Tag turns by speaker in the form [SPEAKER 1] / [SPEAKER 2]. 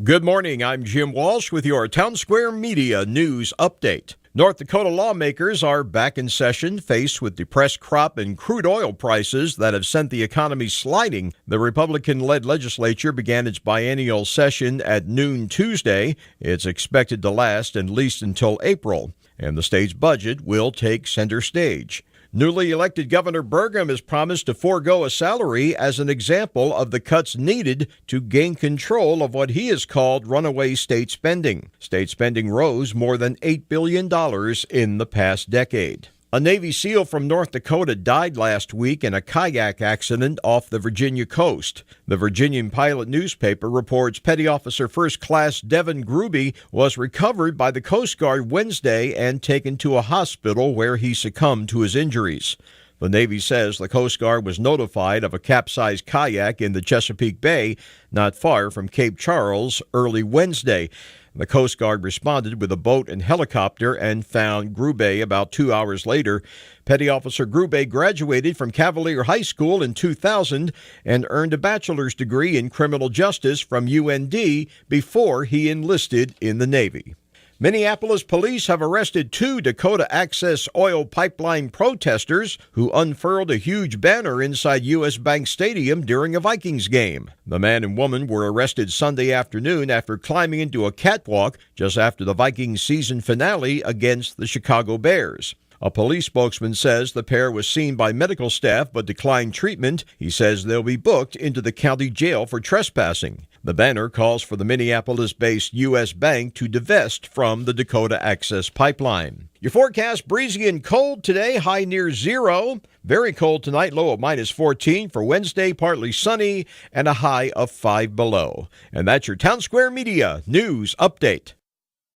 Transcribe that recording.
[SPEAKER 1] Good morning, I'm Jim Walsh with your Town Square Media News Update. North Dakota lawmakers are back in session, faced with depressed crop and crude oil prices that have sent the economy sliding. The Republican-led legislature began its biennial session at noon Tuesday. It's expected to last at least until April, and the state's budget will take center stage. Newly elected Governor Burgum has promised to forego a salary as an example of the cuts needed to gain control of what he has called runaway state spending. State spending rose more than $8 billion in the past decade. A Navy SEAL from North Dakota died last week in a kayak accident off the Virginia coast. The Virginian Pilot newspaper reports Petty Officer First Class Devin Gruby was recovered by the Coast Guard Wednesday and taken to a hospital where he succumbed to his injuries. The Navy says the Coast Guard was notified of a capsized kayak in the Chesapeake Bay, not far from Cape Charles, early Wednesday. The Coast Guard responded with a boat and helicopter and found Grube about 2 hours later. Petty Officer Grube graduated from Cavalier High School in 2000 and earned a bachelor's degree in criminal justice from UND before he enlisted in the Navy. Minneapolis police have arrested 2 Dakota Access oil pipeline protesters who unfurled a huge banner inside U.S. Bank Stadium during a Vikings game. The man and woman were arrested Sunday afternoon after climbing into a catwalk just after the Vikings season finale against the Chicago Bears. A police spokesman says the pair was seen by medical staff but declined treatment. He says they'll be booked into the county jail for trespassing. The banner calls for the Minneapolis-based U.S. Bank to divest from the Dakota Access Pipeline. Your forecast, breezy and cold today, high near 0. Very cold tonight, low of -14. For Wednesday, partly sunny and a high of 5 below. And that's your Town Square Media News Update.